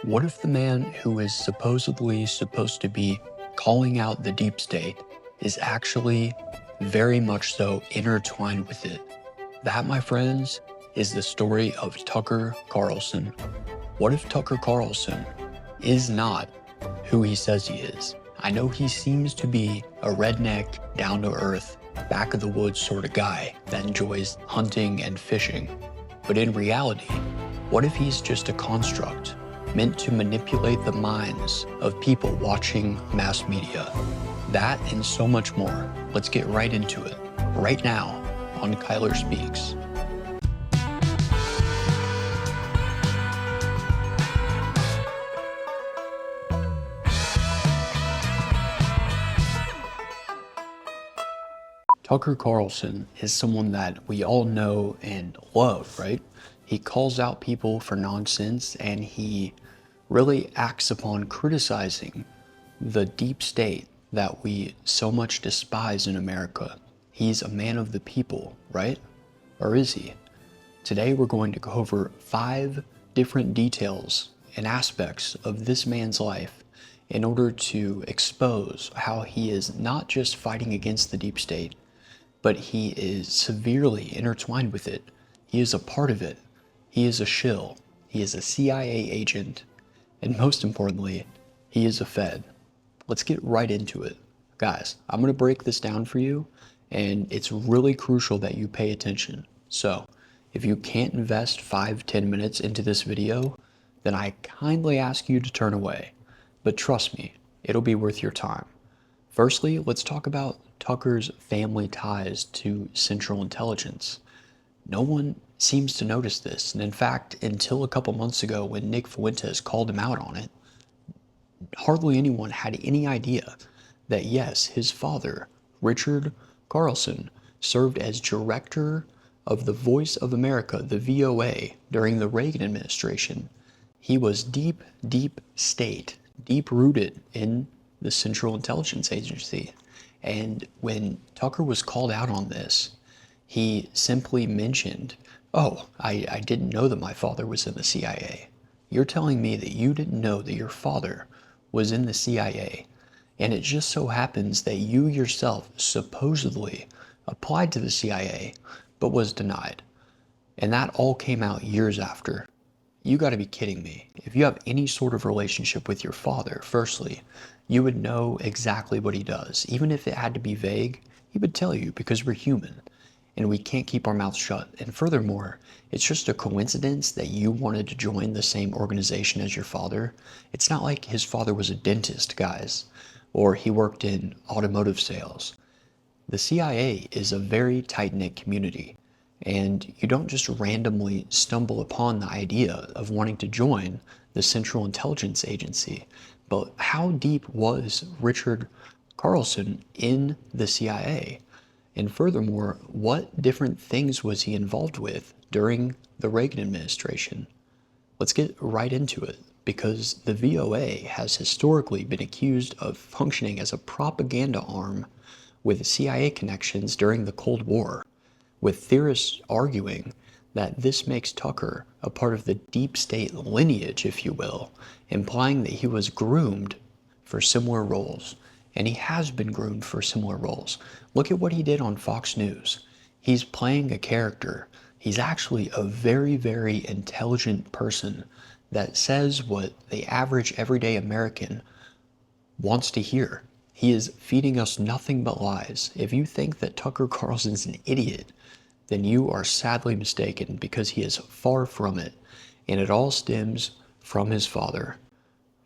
What if the man who is supposedly supposed to be calling out the deep state is actually very much so intertwined with it? That, my friends, is the story of Tucker Carlson. What if Tucker Carlson is not who he says he is? I know he seems to be a redneck, down-to-earth, back-of-the-woods sort of guy that enjoys hunting and fishing. But in reality, what if he's just a construct meant to manipulate the minds of people watching mass media? That and so much more. Let's get right into it, right now on Kyler Speaks. Tucker Carlson is someone that we all know and love, right? He calls out people for nonsense and he really acts upon criticizing the deep state that we so much despise in America. He's a man of the people, right? Or is he? Today we're going to go over 5 different details and aspects of this man's life in order to expose how he is not just fighting against the deep state, but he is severely intertwined with it. He is a part of it. He is a shill. He is a CIA agent. And most importantly, he is a Fed. Let's get right into it. Guys, I'm going to break this down for you, and it's really crucial that you pay attention. So, if you can't invest 5-10 minutes into this video, then I kindly ask you to turn away. But trust me, it'll be worth your time. Firstly, let's talk about Tucker's family ties to Central Intelligence. No one seems to notice this, and in fact, until a couple months ago when Nick Fuentes called him out on it, hardly anyone had any idea that yes, his father, Richard Carlson, served as director of the Voice of America, the VOA, during the Reagan administration. He was deep state, deep rooted in the Central Intelligence Agency. And when Tucker was called out on this, he simply mentioned, oh, I didn't know that my father was in the CIA. You're telling me that you didn't know that your father was in the CIA, and it just so happens that you yourself supposedly applied to the CIA, but was denied. And that all came out years after. You gotta be kidding me. If you have any sort of relationship with your father, firstly, you would know exactly what he does. Even if it had to be vague, he would tell you because we're human and we can't keep our mouths shut. And furthermore, it's just a coincidence that you wanted to join the same organization as your father. It's not like his father was a dentist, guys, or he worked in automotive sales. The CIA is a very tight-knit community, and you don't just randomly stumble upon the idea of wanting to join the Central Intelligence Agency. But how deep was Richard Carlson in the CIA? And furthermore, what different things was he involved with during the Reagan administration? Let's get right into it, because the VOA has historically been accused of functioning as a propaganda arm with CIA connections during the Cold War, with theorists arguing that this makes Tucker a part of the deep state lineage, if you will, implying that he was groomed for similar roles. And he has been groomed for similar roles. Look at what he did on Fox News. He's playing a character. He's actually a very intelligent person that says what the average everyday American wants to hear. He is feeding us nothing but lies. If you think that Tucker Carlson's an idiot, then you are sadly mistaken, because he is far from it. And it all stems from his father,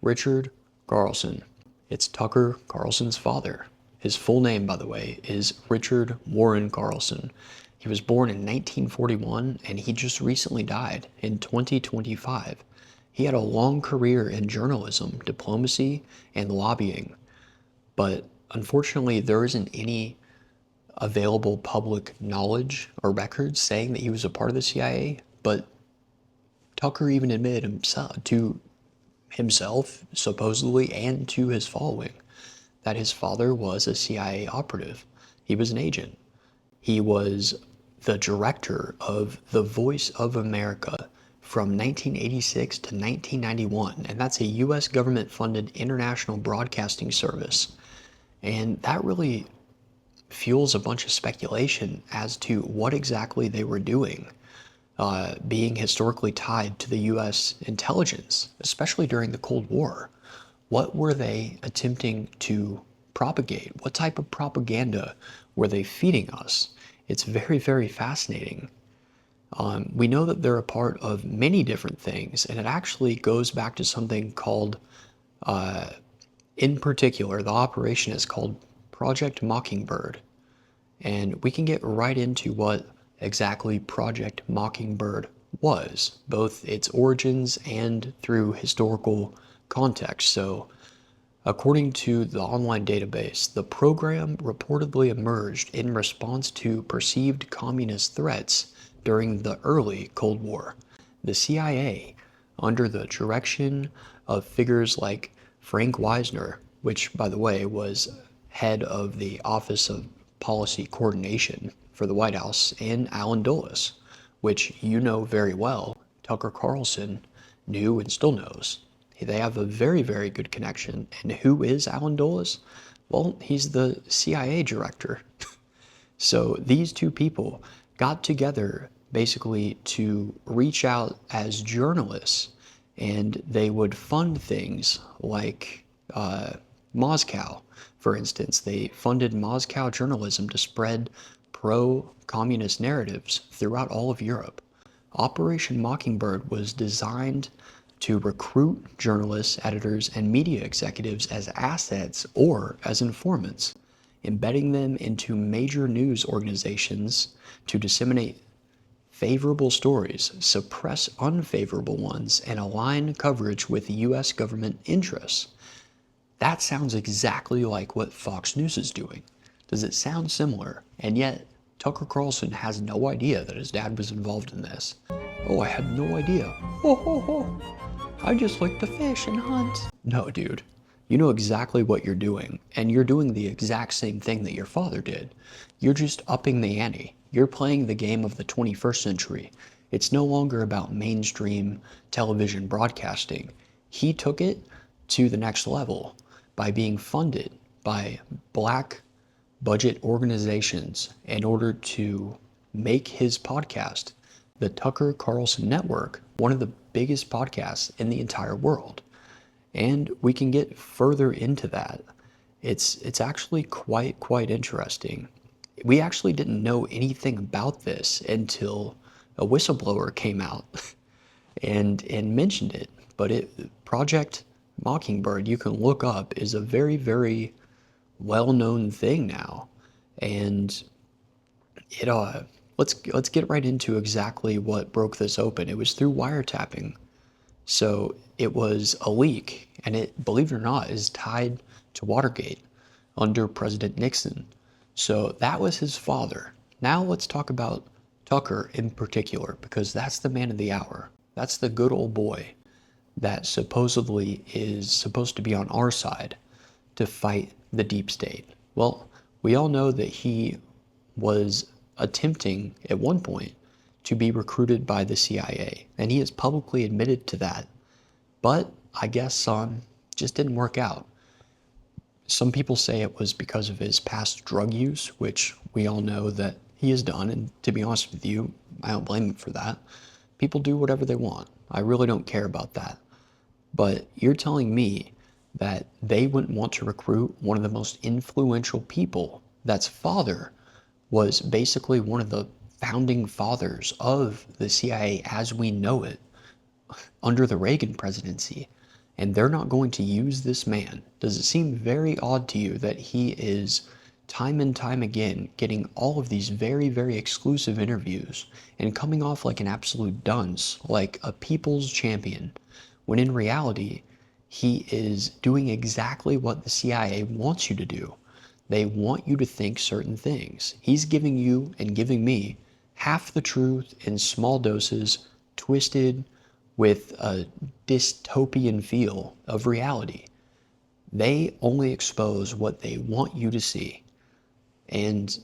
Richard Carlson. It's Tucker Carlson's father. His full name, by the way, is Richard Warren Carlson. He was born in 1941, and he just recently died in 2025. He had a long career in journalism, diplomacy, and lobbying. But unfortunately, there isn't any available public knowledge or records saying that he was a part of the CIA. But Tucker even admitted himself, supposedly, and to his following, that his father was a CIA operative. He was an agent. He was the director of the Voice of America from 1986 to 1991, and that's a US government-funded international broadcasting service. And that really fuels a bunch of speculation as to what exactly they were doing, being historically tied to the US intelligence, especially during the Cold War. What were they attempting to propagate? What type of propaganda were they feeding us? It's very, very fascinating. We know that they're a part of many different things, and it actually goes back to something called, in particular, the operation is called Project Mockingbird. And we can get right into what exactly Project Mockingbird was, both its origins and through historical context. So, according to the online database, the program reportedly emerged in response to perceived communist threats during the early Cold War. The CIA, under the direction of figures like Frank Wisner, which, by the way, was head of the Office of Policy Coordination for the White House, and Alan Dulles, which you know very well, Tucker Carlson knew and still knows. They have a very, very good connection. And who is Alan Dulles? Well, he's the CIA director. So these two people got together basically to reach out as journalists, and they would fund things like Moscow, for instance. They funded Moscow journalism to spread pro-communist narratives throughout all of Europe. Operation Mockingbird was designed to recruit journalists, editors, and media executives as assets or as informants, embedding them into major news organizations to disseminate favorable stories, suppress unfavorable ones, and align coverage with U.S. government interests. That sounds exactly like what Fox News is doing. Does it sound similar? And yet, Tucker Carlson has no idea that his dad was involved in this. Oh, I had no idea. Oh, ho, ho. I just like to fish and hunt. No, dude. You know exactly what you're doing, and you're doing the exact same thing that your father did. You're just upping the ante. You're playing the game of the 21st century. It's no longer about mainstream television broadcasting. He took it to the next level by being funded by black budget organizations in order to make his podcast, the Tucker Carlson Network, one of the biggest podcasts in the entire world. And we can get further into that. It's actually quite interesting. We actually didn't know anything about this until a whistleblower came out and mentioned it. But Project Mockingbird, you can look up, is a very, very well-known thing now. And it let's get right into exactly what broke this open. It was through wiretapping. So it was a leak, and it, believe it or not, is tied to Watergate under President Nixon. So that was his father. Now let's talk about Tucker in particular, because that's the man of the hour. That's the good old boy that supposedly is supposed to be on our side to fight the deep state. Well, we all know that he was attempting at one point to be recruited by the CIA, and he has publicly admitted to that. But I guess just didn't work out. Some people say it was because of his past drug use, which we all know that he has done, and to be honest with you, I don't blame him for that. People do whatever they want. I really don't care about that. But you're telling me that they wouldn't want to recruit one of the most influential people, that's father was basically one of the founding fathers of the CIA as we know it under the Reagan presidency, and they're not going to use this man? Does it seem very odd to you that he is time and time again getting all of these very, very exclusive interviews and coming off like an absolute dunce, like a people's champion, when in reality, he is doing exactly what the CIA wants you to do? They want you to think certain things. He's giving you and giving me half the truth in small doses, twisted with a dystopian feel of reality. They only expose what they want you to see. And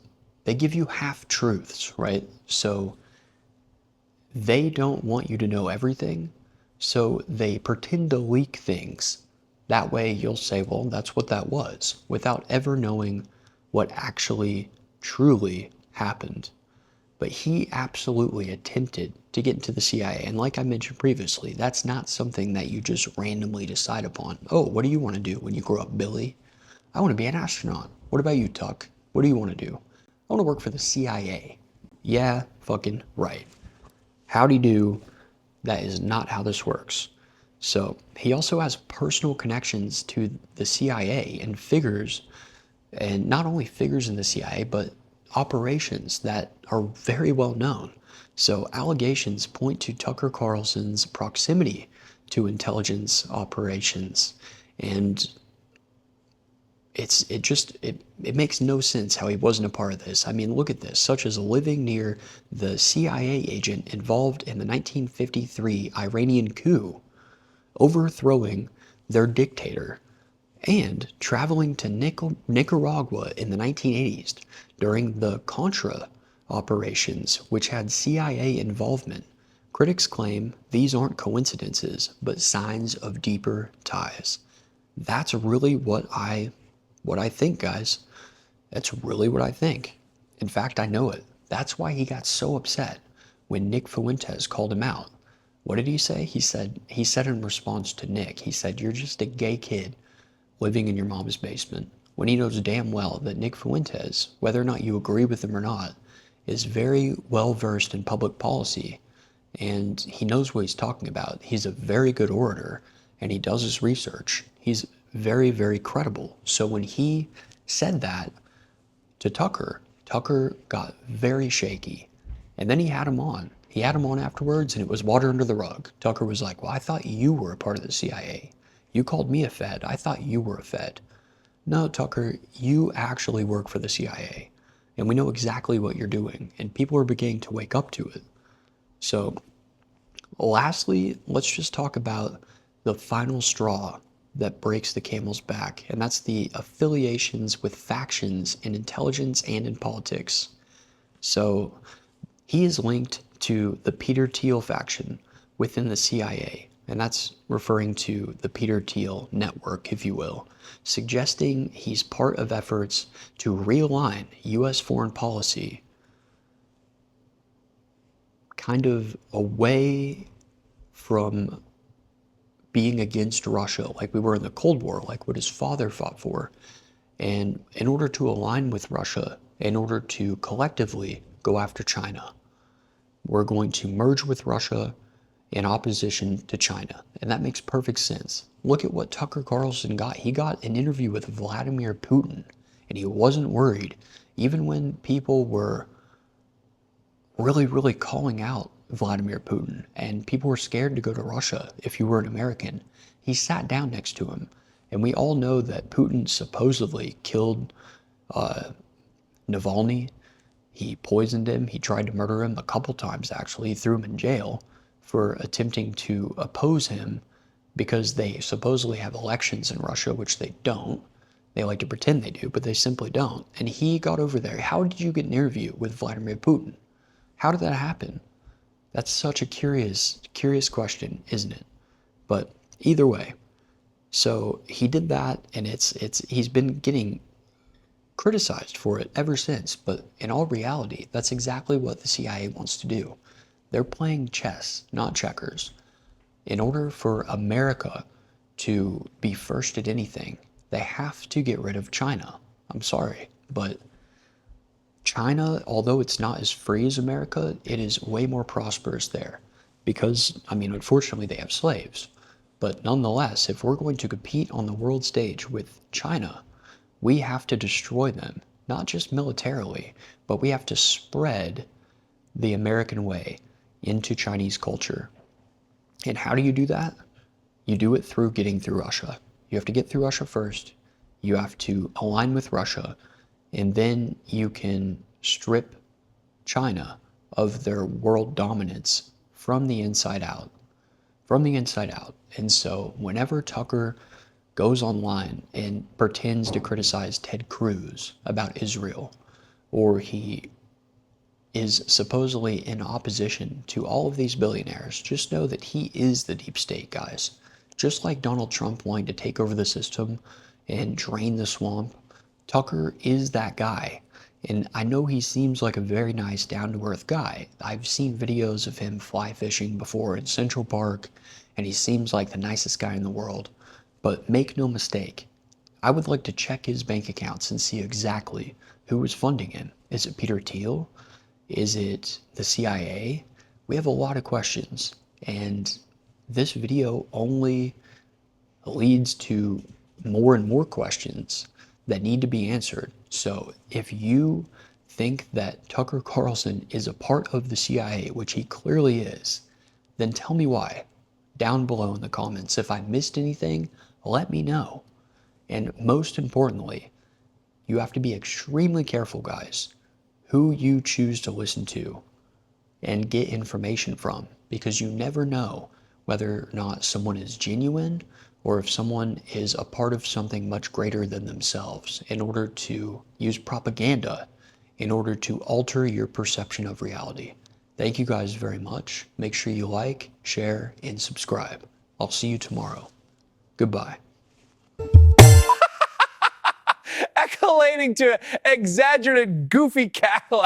they give you half truths, right? So They don't want you to know everything, so they pretend to leak things. That way you'll say, well, that's what that was, without ever knowing what actually truly happened. But he absolutely attempted to get into the CIA. And like I mentioned previously, that's not something that you just randomly decide upon. Oh, what do you want to do when you grow up, Billy? I want to be an astronaut. What about you, Tuck? What do you want to do? I want to work for the CIA. Yeah, fucking right. Howdy do. That is not how this works. So he also has personal connections to the CIA and figures, and not only figures in the CIA, but operations that are very well known. So allegations point to Tucker Carlson's proximity to intelligence operations, and it makes no sense how he wasn't a part of this. I mean, look at this, such as living near the CIA agent involved in the 1953 Iranian coup, overthrowing their dictator, and traveling to Nicaragua in the 1980s during the Contra operations, which had CIA involvement. Critics claim these aren't coincidences, but signs of deeper ties. That's really what I think, guys. That's really what I think. In fact, I know it. That's why he got so upset when Nick Fuentes called him out. What did he say? He said in response to Nick, he said, "You're just a gay kid living in your mom's basement," when he knows damn well that Nick Fuentes, whether or not you agree with him or not, is very well versed in public policy, and he knows what he's talking about. He's a very good orator, and he does his research. He's very, very credible. So when he said that to Tucker, Tucker got very shaky. And then he had him on. He had him on afterwards, and it was water under the rug. Tucker was like, "Well, I thought you were a part of the CIA. You called me a Fed. I thought you were a Fed." No, Tucker, you actually work for the CIA. And we know exactly what you're doing. And people are beginning to wake up to it. So, lastly, let's just talk about the final straw that breaks the camel's back, and that's the affiliations with factions in intelligence and in politics. So he is linked to the Peter Thiel faction within the CIA, and that's referring to the Peter Thiel network, if you will, suggesting he's part of efforts to realign U.S. foreign policy kind of away from being against Russia like we were in the Cold War, like what his father fought for. And in order to align with Russia, in order to collectively go after China, we're going to merge with Russia in opposition to China. And that makes perfect sense. Look at what Tucker Carlson got. He got an interview with Vladimir Putin, and he wasn't worried, even when people were really, really calling out Vladimir Putin, and people were scared to go to Russia if you were an American. He sat down next to him, and we all know that Putin supposedly killed Navalny. He poisoned him. He tried to murder him a couple times, actually. He threw him in jail for attempting to oppose him because they supposedly have elections in Russia, which they don't. They like to pretend they do, but they simply don't. And he got over there. How did you get an interview with Vladimir Putin? How did that happen? That's such a curious question, isn't it? But either way, so he did that, and he's been getting criticized for it ever since. But in all reality, that's exactly what the CIA wants to do. They're playing chess, not checkers. In order for America to be first at anything, they have to get rid of China. I'm sorry, but China, although it's not as free as America, it is way more prosperous there because, I mean, unfortunately, they have slaves. But nonetheless, if we're going to compete on the world stage with China, we have to destroy them, not just militarily, but we have to spread the American way into Chinese culture. And how do you do that? You do it through getting through Russia. You have to get through Russia first. You have to align with Russia, and then you can strip China of their world dominance from the inside out. From the inside out. And so whenever Tucker goes online and pretends to criticize Ted Cruz about Israel, or he is supposedly in opposition to all of these billionaires, just know that he is the deep state, guys. Just like Donald Trump wanting to take over the system and drain the swamp, Tucker is that guy. And I know he seems like a very nice, down-to-earth guy. I've seen videos of him fly fishing before in Central Park, and he seems like the nicest guy in the world. But make no mistake, I would like to check his bank accounts and see exactly who is funding him. Is it Peter Thiel? Is it the CIA? We have a lot of questions, and this video only leads to more and more questions that need to be answered. So if you think that Tucker Carlson is a part of the CIA, which he clearly is, then tell me why down below in the comments. If I missed anything, let me know. And most importantly, you have to be extremely careful, guys, who you choose to listen to and get information from, because you never know whether or not someone is genuine or if someone is a part of something much greater than themselves in order to use propaganda in order to alter your perception of reality. Thank you guys very much. Make sure you like, share, and subscribe. I'll see you tomorrow. Goodbye. Ecolating to exaggerated, goofy cackle.